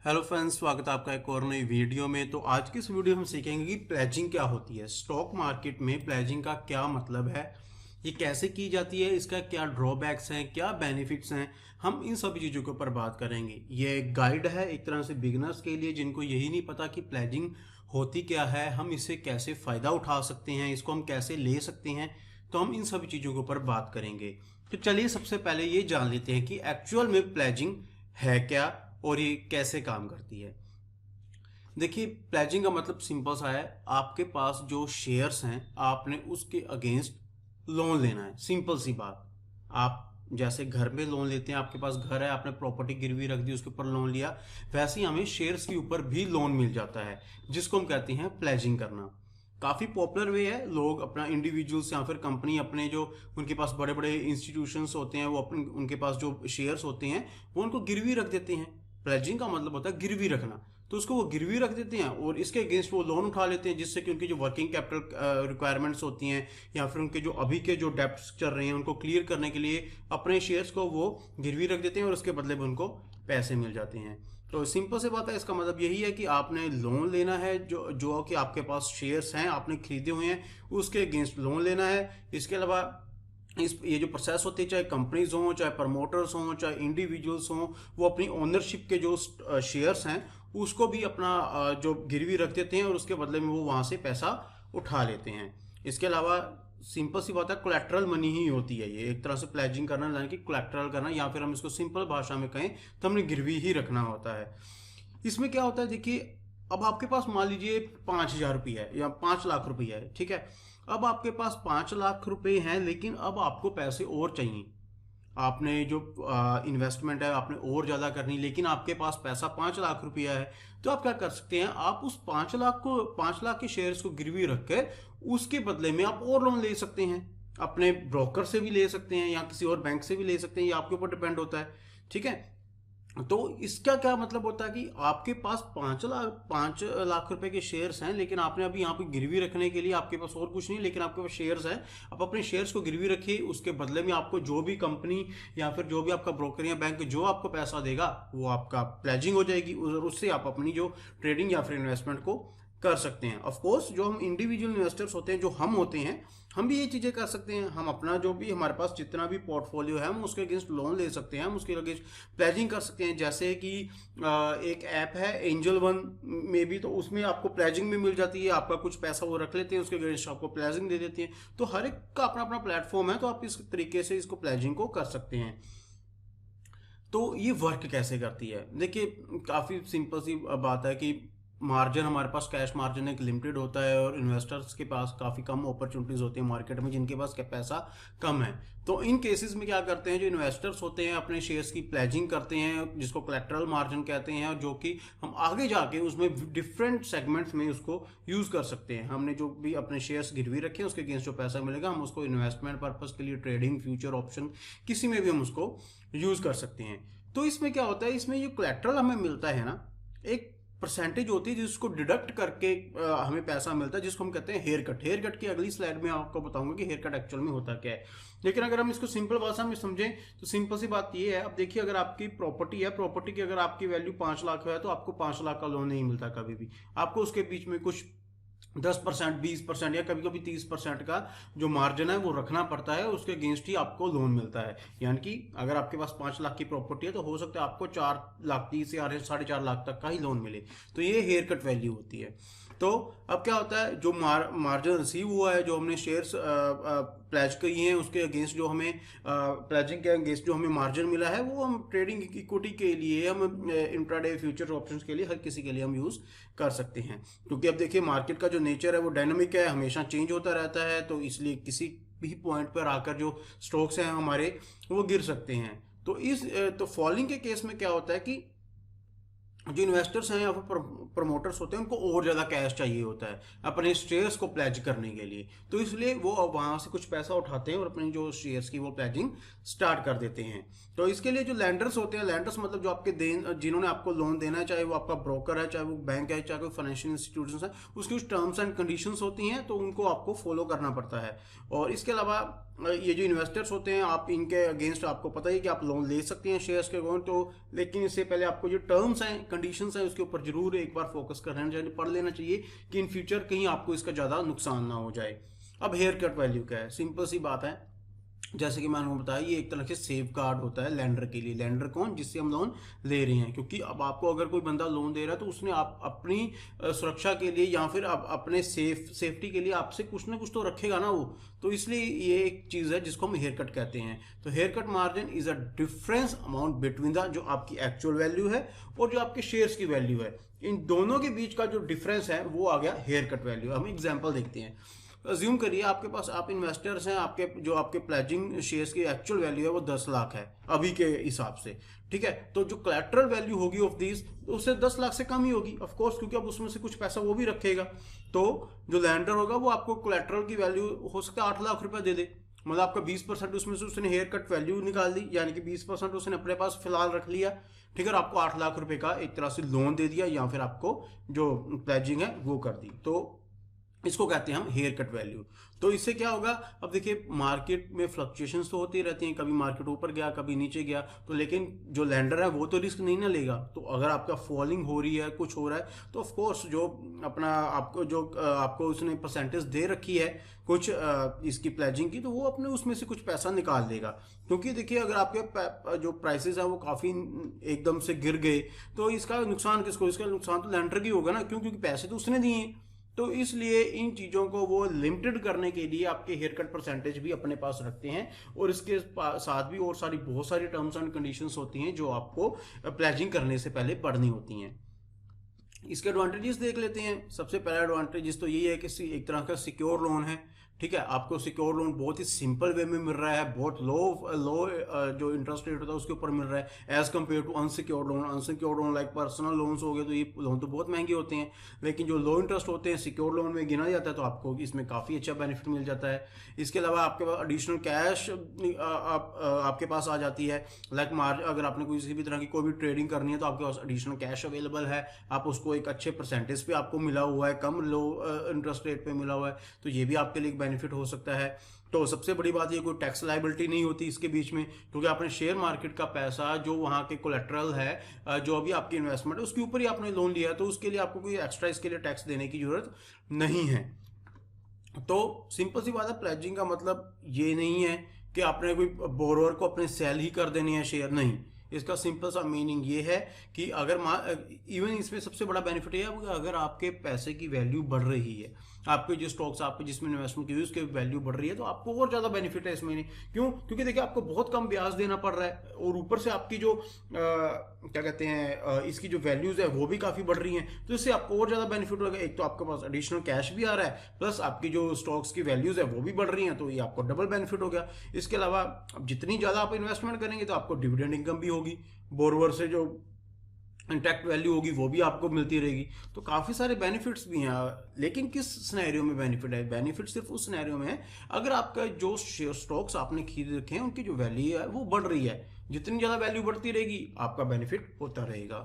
Hello friends, स्वागत है आपका एक और नई वीडियो में। तो आज की इस वीडियो में हम सीखेंगे कि प्लेजिंग क्या होती है, स्टॉक मार्केट में प्लेजिंग का क्या मतलब है, ये कैसे की जाती है, इसका क्या ड्रॉबैक्स हैं, क्या बेनिफिट्स हैं। हम इन सभी चीज़ों के ऊपर बात करेंगे। ये एक गाइड है एक तरह से बिगिनर्स के लिए जिनको यही नहीं पता कि प्लेजिंग होती क्या है, हम इससे कैसे फ़ायदा उठा सकते हैं, इसको हम कैसे ले सकते हैं। तो हम इन सभी चीज़ों के ऊपर बात करेंगे। तो चलिए सबसे पहले ये जान लेते हैं कि एक्चुअल में प्लेजिंग है क्या और ये कैसे काम करती है। देखिए, प्लेजिंग का मतलब सिंपल सा है, आपके पास जो शेयर्स हैं आपने उसके अगेंस्ट लोन लेना है। सिंपल सी बात। आप जैसे घर में लोन लेते हैं, आपके पास घर है, आपने प्रॉपर्टी गिरवी रख दी, उसके ऊपर लोन लिया, वैसे ही हमें शेयर्स के ऊपर भी लोन मिल जाता है, जिसको हम कहते हैं प्लेजिंग करना। काफ़ी पॉपुलर वे है। लोग अपना इंडिविजुअल्स या फिर कंपनी अपने जो उनके पास बड़े बड़े इंस्टीट्यूशंस होते हैं, वो अपने उनके पास जो शेयर्स होते हैं वो उनको गिरवी रख देते हैं। प्लेजिंग का मतलब होता है गिरवी रखना। तो उसको वो गिरवी रख देते हैं और इसके अगेंस्ट वो लोन उठा लेते हैं, जिससे कि उनकी जो वर्किंग कैपिटल रिक्वायरमेंट्स होती हैं या फिर उनके जो अभी के जो डेब्ट्स चल रहे हैं उनको क्लियर करने के लिए अपने शेयर्स को वो गिरवी रख देते हैं और उसके बदले में उनको पैसे मिल जाते हैं। तो सिंपल से बात है, इसका मतलब यही है कि आपने लोन लेना है, जो कि आपके पास शेयर्स हैं आपने खरीदे हुए हैं, उसके अगेंस्ट लोन लेना है। इसके अलावा ये जो प्रोसेस होती है, चाहे कंपनीज हों, चाहे प्रमोटर्स हों, चाहे इंडिविजुअल्स हों, वो अपनी ओनरशिप के जो शेयर्स हैं उसको भी अपना जो गिरवी रख देते हैं और उसके बदले में वो वहाँ से पैसा उठा लेते हैं। इसके अलावा सिंपल सी बात है, कोलैटरल मनी ही होती है ये, एक तरह से प्लेजिंग करना, यानी कि कोलैटरल करना, या फिर हम इसको सिंपल भाषा में कहें तो हमने गिरवी ही रखना होता है। इसमें क्या होता है, देखिए, अब आपके पास मान लीजिए 5,000 रुपये है या 5 लाख रुपये है, ठीक है। अब आपके पास 5 लाख रुपए हैं, लेकिन अब आपको पैसे और चाहिए। आपने जो इन्वेस्टमेंट है आपने और ज़्यादा करनी, लेकिन आपके पास पैसा 5 लाख रुपया है। तो आप क्या कर सकते हैं, आप उस 5 लाख के शेयर्स को गिरवी रख कर उसके बदले में आप और लोन ले सकते हैं। अपने ब्रोकर से भी ले सकते हैं या किसी और बैंक से भी ले सकते हैं, ये आपके ऊपर डिपेंड होता है, ठीक है। तो इसका क्या मतलब होता है कि आपके पास 5 लाख रुपए के शेयर्स हैं, लेकिन आपने अभी यहाँ पे गिरवी रखने के लिए आपके पास और कुछ नहीं, लेकिन आपके पास शेयर्स हैं। आप अपने शेयर्स को गिरवी रखिए, उसके बदले में आपको जो भी कंपनी या फिर जो भी आपका ब्रोकर या बैंक जो आपको पैसा देगा वो आपका प्लेजिंग हो जाएगी, और उससे आप अपनी जो ट्रेडिंग या फिर इन्वेस्टमेंट को कर सकते हैं। ऑफ कोर्स जो हम इंडिविजुअल इन्वेस्टर्स होते हैं, जो हम होते हैं, हम भी ये चीज़ें कर सकते हैं। हम अपना जो भी हमारे पास जितना भी पोर्टफोलियो है हम उसके अगेंस्ट लोन ले सकते हैं, हम उसके अगेंस्ट प्लेजिंग कर सकते हैं। जैसे कि एक ऐप है एंजल वन में भी, तो उसमें आपको प्लेजिंग भी मिल जाती है। आपका कुछ पैसा वो रख लेते हैं, उसके अगेंस्ट आपको प्लेजिंग दे देते हैं। तो हर एक का अपना अपना प्लेटफॉर्म है, तो आप इस तरीके से इसको प्लेजिंग को कर सकते हैं। तो ये वर्क कैसे करती है, देखिए, काफ़ी सिंपल सी बात है कि मार्जिन, हमारे पास कैश मार्जिन एक लिमिटेड होता है और इन्वेस्टर्स के पास काफ़ी कम अपॉर्चुनिटीज़ होती हैं मार्केट में, जिनके पास पैसा कम है। तो इन केसेस में क्या करते हैं, जो इन्वेस्टर्स होते हैं अपने शेयर्स की प्लेजिंग करते हैं, जिसको कोलैटरल मार्जिन कहते हैं, और जो कि हम आगे जाके उसमें डिफरेंट सेगमेंट्स में उसको यूज़ कर सकते हैं। हमने जो भी अपने शेयर्स गिरवी रखे हैं उसके अगेंस्ट जो पैसा मिलेगा हम उसको इन्वेस्टमेंट पर्पज़ के लिए, ट्रेडिंग, फ्यूचर ऑप्शन, किसी में भी हम उसको यूज़ कर सकते हैं। तो इसमें क्या होता है, इसमें जो कोलैटरल हमें मिलता है ना, एक परसेंटेज होती है जिसको डिडक्ट करके हमें पैसा मिलता है, जिसको हम कहते हैं हेयर कट। हेयर कट की अगली स्लाइड में आपको बताऊंगा कि हेयर कट एक्चुअल में होता क्या है। लेकिन अगर हम इसको सिंपल भाषा में समझें तो सिंपल सी बात ये है, अब देखिए, अगर आपकी प्रॉपर्टी है, प्रॉपर्टी की अगर आपकी वैल्यू 5 लाख है, तो आपको 5 लाख का लोन नहीं मिलता कभी भी। आपको उसके बीच में कुछ 10%, 20% या कभी कभी 30% का जो मार्जिन है वो रखना पड़ता है, उसके अगेंस्ट ही आपको लोन मिलता है। यानी कि अगर आपके पास 5 लाख की प्रॉपर्टी है तो हो सकता है आपको 4 लाख 30 या 4.5 लाख तक का ही लोन मिले। तो ये हेयर कट वैल्यू होती है। तो अब क्या होता है, जो मार्जिन रिसीव हुआ है, जो हमने शेयर्स प्लेज किए हैं, उसके अगेंस्ट जो हमें प्लेजिंग के अगेंस्ट जो हमें मार्जिन मिला है, वो हम ट्रेडिंग इक्विटी के लिए, हम इंट्राडे फ्यूचर ऑप्शंस के लिए, हर किसी के लिए हम यूज़ कर सकते हैं। क्योंकि अब देखिए, मार्केट का जो नेचर है वो डायनामिक है, हमेशा चेंज होता रहता है। तो इसलिए किसी भी पॉइंट पर आकर जो स्टॉक्स हैं हमारे वो गिर सकते हैं। तो फॉलिंग के केस में क्या होता है कि जो इन्वेस्टर्स हैं या फिर प्रमोटर्स होते हैं उनको और ज़्यादा कैश चाहिए होता है अपने शेयर्स को प्लेज करने के लिए। तो इसलिए वो वहाँ से कुछ पैसा उठाते हैं और अपने जो शेयर्स की वो प्लेजिंग स्टार्ट कर देते हैं। तो इसके लिए जो लैंडर्स होते हैं, लैंडर्स मतलब जो आपके जिन्होंने आपको लोन देना है, चाहे वो आपका ब्रोकर है, चाहे वो बैंक है, चाहे कोई फाइनेंशियल इंस्टीट्यूशन है, उसकी कुछ टर्म्स एंड कंडीशंस होती हैं, तो उनको आपको फॉलो करना पड़ता है। और इसके अलावा ये जो इन्वेस्टर्स होते हैं, आप इनके अगेंस्ट आपको पता ही कि आप लोन ले सकते हैं शेयर्स के अकाउंट, तो लेकिन इससे पहले आपको जो टर्म्स हैं, कंडीशंस हैं, उसके ऊपर जरूर एक बार फोकस कर लेना चाहिए, पढ़ लेना चाहिए कि इन फ्यूचर कहीं आपको इसका ज़्यादा नुकसान ना हो जाए। अब हेयर कट वैल्यू क्या है? सिंपल सी बात है, जैसे कि मैंने आपको बताया, ये एक तरह से सेफ गार्ड होता है लेंडर के लिए। लेंडर कौन? जिससे हम लोन ले रहे हैं, क्योंकि अब आपको अगर कोई बंदा लोन दे रहा है तो उसने आप अपनी सुरक्षा के लिए या फिर आप अपने सेफ्टी के लिए आपसे कुछ ना कुछ तो रखेगा ना वो। तो इसलिए ये एक चीज़ है जिसको हम हेयर कट कहते हैं। तो hair cut margin is a difference amount between the जो आपकी एक्चुअल वैल्यू है और जो आपके शेयर्स की वैल्यू है, इन दोनों के बीच का जो डिफरेंस है वो आ गया हेयर कट वैल्यू। हम एग्जाम्पल देखते हैं। अज्यूम करिए आपके पास, आप इन्वेस्टर्स हैं, आपके प्लेजिंग शेयर्स की एक्चुअल वैल्यू है वो 10 लाख है अभी के हिसाब से, ठीक है। तो जो कोलैटरल वैल्यू होगी ऑफ दिस, उससे 10 लाख से कम ही होगी ऑफ कोर्स, क्योंकि अब उसमें से कुछ पैसा वो भी रखेगा। तो जो लैंडर होगा वो आपको कोलैटरल की वैल्यू हो सकता है 8 लाख रुपए दे दे, मतलब आपका 20% उसमें से उसने हेयर कट वैल्यू निकाल दी, यानी कि 20% उसने अपने पास फिलहाल रख लिया, ठीक है। और आपको 8 लाख रुपए का एक तरह से लोन दे दिया, या फिर आपको जो प्लेजिंग है वो कर दी। तो इसको कहते हैं हम हेयर कट वैल्यू। तो इससे क्या होगा? अब देखिए, मार्केट में फ्लक्चुएशंस तो होती रहती हैं, कभी मार्केट ऊपर गया कभी नीचे गया, तो लेकिन जो लैंडर है वो तो रिस्क नहीं ना लेगा। तो अगर आपका फॉलिंग हो रही है, कुछ हो रहा है, तो ऑफ कोर्स जो अपना आपको उसने परसेंटेज दे रखी है कुछ इसकी प्लेजिंग की, तो वो अपने उसमें से कुछ पैसा निकाल देगा। क्योंकि देखिए, अगर आपके जो प्राइसेस हैं वो काफ़ी एकदम से गिर गए, तो इसका नुकसान किसको? इसका नुकसान तो लैंडर की होगा ना, क्योंकि पैसे तो उसने दिए हैं। तो इसलिए इन चीज़ों को वो लिमिटेड करने के लिए आपके हेयर कट परसेंटेज भी अपने पास रखते हैं, और इसके साथ भी और बहुत सारी टर्म्स एंड कंडीशंस होती हैं जो आपको प्लेजिंग करने से पहले पढ़नी होती हैं। इसके एडवांटेजेस देख लेते हैं। सबसे पहला एडवांटेजेस तो यही है कि एक तरह का सिक्योर लोन है, ठीक है। आपको सिक्योर लोन बहुत ही सिंपल वे में मिल रहा है, बहुत लो जो इंटरेस्ट रेट होता है उसके ऊपर मिल रहा है, as compare to unsecured loan. Unsecured loan like personal loans हो गए, तो ये लोन तो बहुत महंगे होते हैं, लेकिन जो लो इंटरेस्ट होते हैं सिक्योर लोन में गिना जाता है, तो आपको इसमें काफ़ी अच्छा बेनिफिट मिल जाता है। इसके अलावा आपके पास एडिशनल कैश आपके पास आ जाती है, लाइक अगर आपने किसी भी तरह की कोई भी ट्रेडिंग करनी है तो आपके पास एडिशनल कैश अवेलेबल है, आप उसको एक अच्छे परसेंटेज पे आपको मिला हुआ है, कम लो इंटरेस्ट रेट पे मिला हुआ है, तो ये भी आपके लिए बेनिफिट हो सकता है। तो सबसे बड़ी बात ये, कोई टैक्स लाइबिलिटी नहीं होती इसके बीच में, क्योंकि आपने शेयर मार्केट का पैसा जो वहाँ के कोलेट्रल है, जो अभी आपकी इन्वेस्टमेंट है उसके ऊपर ही आपने लोन लिया है, तो उसके लिए आपको कोई एक्स्ट्रा इसके लिए टैक्स देने की जरूरत नहीं है। तो सिंपल सी बात है, प्लेजिंग का मतलब ये नहीं है कि आपने कोई बोरोअर को अपने सेल ही कर देनी है शेयर, नहीं। इसका सिंपल सा मीनिंग ये है कि अगर इवन इसमें सबसे बड़ा बेनिफिट ये है, अगर आपके पैसे की वैल्यू बढ़ रही है, आपके जो स्टॉक्स आपके जिसमें इन्वेस्टमेंट की हुई उसकी वैल्यू बढ़ रही है, तो आपको और ज़्यादा बेनिफिट है इसमें। क्यों? क्योंकि देखिए, आपको बहुत कम ब्याज देना पड़ रहा है, और ऊपर से आपकी जो क्या कहते हैं इसकी जो वैल्यूज़ है वो भी काफ़ी बढ़ रही हैं, तो इससे आपको और ज़्यादा बेनिफिट होगा। एक तो आपके पास एडिशनल कैश भी आ रहा है, प्लस आपकी जो स्टॉक्स की वैल्यूज़ है वो भी बढ़ रही हैं, तो ये आपको डबल बेनिफिट हो गया। इसके अलावा अब जितनी ज़्यादा आप इन्वेस्टमेंट करेंगे तो आपको डिविडेंड इनकम भी होगी, बोरोवर से जो इंटैक्ट वैल्यू होगी वो भी आपको मिलती रहेगी। तो काफ़ी सारे बेनिफिट्स भी हैं। लेकिन किस सिनेरियो में बेनिफिट है? बेनिफिट सिर्फ उस सिनेरियो में है अगर आपका जो स्टॉक्स आपने खरीद रखे हैं उनकी जो वैल्यू है वो बढ़ रही है। जितनी ज़्यादा वैल्यू बढ़ती रहेगी आपका बेनिफिट होता रहेगा।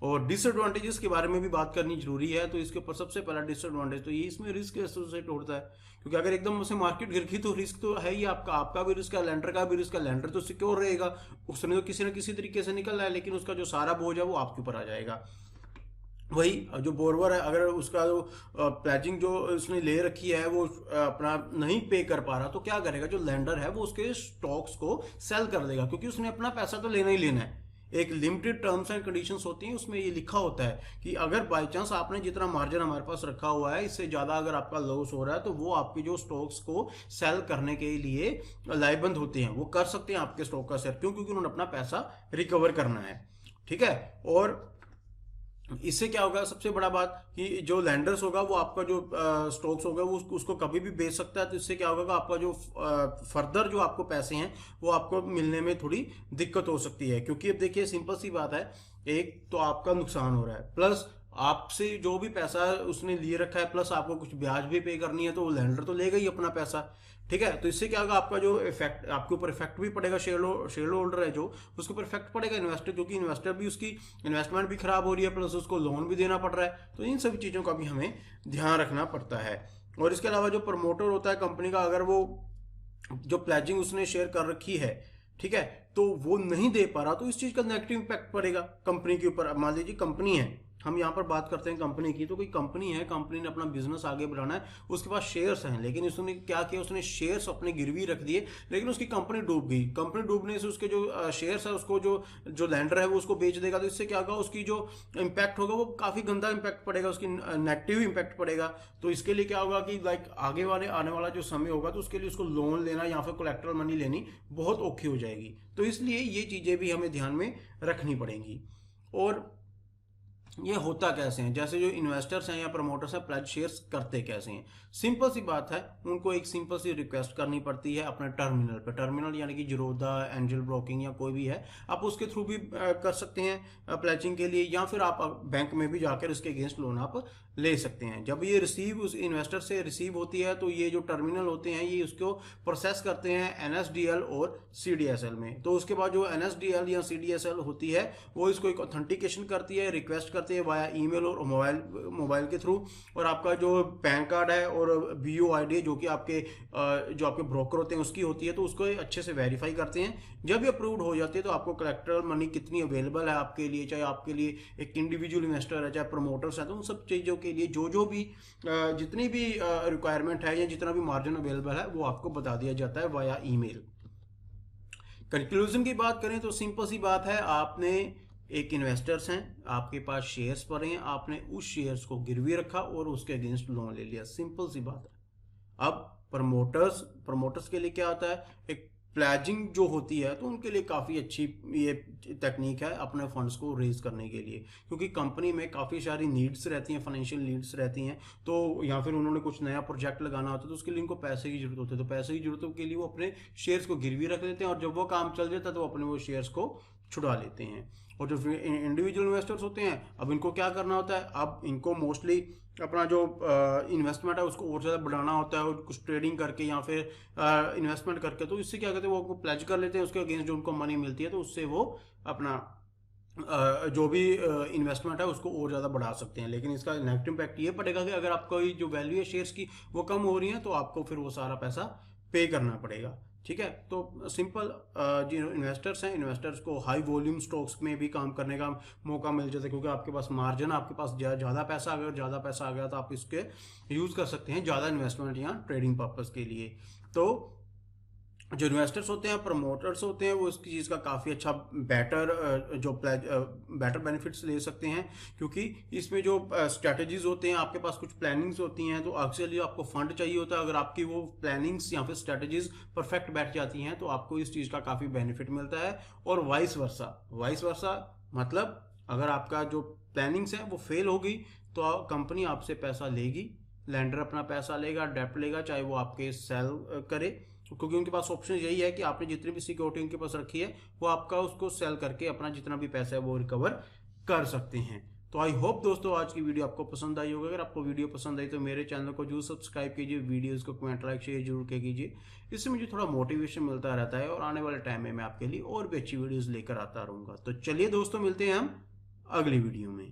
और डिसएडवांटेजेस के बारे में भी बात करनी जरूरी है। तो इसके ऊपर सबसे पहला डिसएडवांटेज तो ये, इसमें रिस्क एसोसिएट होता है, क्योंकि अगर एकदम से मार्केट गिर गई तो रिस्क तो है ही, आपका भी रिस्क है, लेंडर का भी रिस्क है। लेंडर तो सिक्योर रहेगा, उसने तो किसी न किसी तरीके से निकलना है, लेकिन उसका जो सारा बोझ है वो आपके ऊपर आ जाएगा। वही जो बोरवर है, अगर उसका जो प्लेजिंग जो उसने ले रखी है वो अपना नहीं पे कर पा रहा, तो क्या करेगा? जो लेंडर है वो उसके स्टॉक्स को सेल कर देगा, क्योंकि उसने अपना पैसा तो लेना ही लेना है। एक लिमिटेड टर्म्स एंड कंडीशंस होती हैं, उसमें ये लिखा होता है कि अगर बाई चांस आपने जितना मार्जिन हमारे पास रखा हुआ है इससे ज़्यादा अगर आपका लॉस हो रहा है, तो वो आपके जो स्टॉक्स को सेल करने के लिए लाइबंद होते हैं, वो कर सकते हैं आपके स्टॉक का सेल। क्यों? क्योंकि उन्होंने अपना पैसा रिकवर करना है, ठीक है। और इससे क्या होगा? सबसे बड़ा बात कि जो लैंडर्स होगा वो आपका जो स्टॉक्स होगा वो उसको कभी भी बेच सकता है। तो इससे क्या होगा कि आपका जो फर्दर जो आपको पैसे हैं वो आपको मिलने में थोड़ी दिक्कत हो सकती है। क्योंकि अब देखिए, सिंपल सी बात है, एक तो आपका नुकसान हो रहा है, प्लस आपसे जो भी पैसा उसने लिए रखा है, प्लस आपको कुछ ब्याज भी पे करनी है, तो वो लैंडर तो लेगा ही अपना पैसा, ठीक है। तो इससे क्या होगा? आपका जो इफेक्ट आपके ऊपर इफेक्ट भी पड़ेगा, शेयर होल्डर है जो, उसके ऊपर इफेक्ट पड़ेगा इन्वेस्टर, क्योंकि इन्वेस्टर भी उसकी इन्वेस्टमेंट भी खराब हो रही है, प्लस उसको लोन भी देना पड़ रहा है। तो इन सभी चीज़ों का भी हमें ध्यान रखना पड़ता है। और इसके अलावा जो प्रमोटर होता है कंपनी का, अगर वो जो प्लेजिंग उसने शेयर कर रखी है, ठीक है, तो वो नहीं दे पा रहा, तो इस चीज का नेगेटिव इम्पैक्ट पड़ेगा कंपनी के ऊपर। अब मान लीजिए कंपनी है, हम यहाँ पर बात करते हैं कंपनी की, तो कोई कंपनी है, कंपनी ने अपना बिजनेस आगे बढ़ाना है, उसके पास शेयर्स हैं, लेकिन उसने क्या किया, उसने शेयर्स अपने गिरवी रख दिए, लेकिन उसकी कंपनी डूब गई। कंपनी डूबने से उसके जो शेयर्स है उसको जो जो लैंडर है वो उसको बेच देगा, तो इससे क्या होगा, उसकी जो इम्पैक्ट होगा वो काफी गंदा इम्पैक्ट पड़ेगा, उसकी नेगेटिव इम्पैक्ट पड़ेगा। तो इसके लिए क्या होगा कि लाइक आगे वाले आने वाला जो समय होगा, तो उसके लिए उसको लोन लेना या फिर कोलेक्ट्रल मनी लेनी बहुत औखी हो जाएगी। तो इसलिए ये चीजें भी हमें ध्यान में रखनी पड़ेंगी। और ये होता कैसे हैं, जैसे जो इन्वेस्टर्स हैं या प्रमोटर्स हैं, प्लेज शेयर्स करते कैसे हैं। सिंपल सी बात है, उनको एक सिंपल सी रिक्वेस्ट करनी पड़ती है अपने टर्मिनल पे। टर्मिनल यानी कि जीरोधा, एंजल ब्रोकिंग या कोई भी है, आप उसके थ्रू भी कर सकते हैं प्लेजिंग के लिए, या फिर आप बैंक में भी जाकर इसके अगेंस्ट लोन आप ले सकते हैं। जब ये रिसीव उस इन्वेस्टर से रिसीव होती है, तो ये जो टर्मिनल होते हैं ये उसको प्रोसेस करते हैं एनएसडीएल और सीडीएसएल में। तो उसके बाद जो एनएसडीएल या सीडीएसएल होती है वो इसको एक ऑथेंटिकेशन करती है, रिक्वेस्ट करती है वाया ईमेल और मोबाइल के थ्रू। और आपका जो पैन कार्ड है और बीओआईडी जो कि आपके ब्रोकर होते हैं उसकी होती है, तो उसको अच्छे से वेरीफाई करते हैं। जब ये अप्रूव्ड हो जाती है, तो आपको कलेक्टर मनी कितनी अवेलेबल है आपके लिए, चाहे आपके लिए एक इंडिविजुअल इन्वेस्टर है, चाहे प्रमोटर्स है, तो उन सब चीज़ों के लिए जो भी जितनी भी रिक्वायरमेंट है या जितना भी मार्जिन अवेलेबल है, वो आपको बता दिया जाता है वाया ईमेल। कंक्लूजन की बात करें तो सिंपल सी बात है, आपने एक इन्वेस्टर्स हैं, आपके पास शेयर्स पड़े हैं, आपने उस शेयर्स को गिरवी रखा और उसके अगेंस्ट लोन ले लिया, सिंपल सी बात है। अब प्रमोटर्स के लिए क्या होता है, एक प्लेजिंग जो होती है, तो उनके लिए काफ़ी अच्छी ये टेक्निक है अपने फंड्स को रेज करने के लिए, क्योंकि कंपनी में काफ़ी सारी नीड्स रहती हैं, फाइनेंशियल नीड्स रहती हैं, तो या फिर उन्होंने कुछ नया प्रोजेक्ट लगाना होता है, तो उसके लिए उनको पैसे की जरूरत होती है, तो पैसे की जरूरतों के लिए वो अपने शेयर्स को गिरवी रख देते हैं, और जब वो काम चल जाता है तो अपने वो शेयर्स को छुड़ा लेते हैं। और जो इंडिविजुअल इन्वेस्टर्स होते हैं, अब इनको क्या करना होता है, अब इनको मोस्टली अपना जो इन्वेस्टमेंट है उसको और ज़्यादा बढ़ाना होता है, और कुछ ट्रेडिंग करके या फिर इन्वेस्टमेंट करके, तो इससे क्या कहते हैं, वो प्लेज कर लेते हैं, उसके अगेंस्ट जो उनको मनी मिलती है, तो उससे वो अपना जो भी इन्वेस्टमेंट है उसको और ज़्यादा बढ़ा सकते हैं। लेकिन इसका नेगेटिव इम्पैक्ट ये पड़ेगा कि अगर आपका जो वैल्यू है शेयर्स की वो कम हो रही है, तो आपको फिर वो सारा पैसा पे करना पड़ेगा। ठीक है, तो सिंपल जो इन्वेस्टर्स हैं, इन्वेस्टर्स को हाई वॉल्यूम स्टॉक्स में भी काम करने का मौका मिल जाता है, क्योंकि आपके पास मार्जिन, आपके पास ज़्यादा पैसा, अगर ज़्यादा पैसा आ गया तो आप इसके यूज़ कर सकते हैं ज़्यादा इन्वेस्टमेंट या ट्रेडिंग पर्पज़ के लिए। तो जो इन्वेस्टर्स होते हैं, प्रमोटर्स होते हैं, वो इसकी चीज़ का काफ़ी अच्छा बेटर बेनिफिट्स ले सकते हैं, क्योंकि इसमें जो स्ट्रेटजीज होते हैं, आपके पास कुछ प्लानिंग्स होती हैं, तो एक्चुअली आपको फंड चाहिए होता है। अगर आपकी वो प्लानिंग्स या फिर स्ट्रेटजीज परफेक्ट बैठ जाती हैं, तो आपको इस चीज़ का काफ़ी बेनिफिट मिलता है। और वाइस वर्सा मतलब अगर आपका जो प्लानिंग्स है वो फेल होगी, तो कंपनी आपसे पैसा लेगी, लैंडर अपना पैसा लेगा, डेप्ट लेगा, चाहे वो आपके सेल करे, क्योंकि उनके पास ऑप्शन यही है कि आपने जितनी भी सिक्योरिटी उनके पास रखी है वो आपका उसको सेल करके अपना जितना भी पैसा है वो रिकवर कर सकते हैं। तो आई होप दोस्तों आज की वीडियो आपको पसंद आई होगी। अगर आपको वीडियो पसंद आई तो मेरे चैनल को जरूर सब्सक्राइब कीजिए, वीडियोस को कमेंट लाइक शेयर जरूर कीजिए, इससे मुझे थोड़ा मोटिवेशन मिलता रहता है, और आने वाले टाइम में मैं आपके लिए और भी अच्छी वीडियोस लेकर आता रहूँगा। तो चलिए दोस्तों, मिलते हैं हम अगली वीडियो में।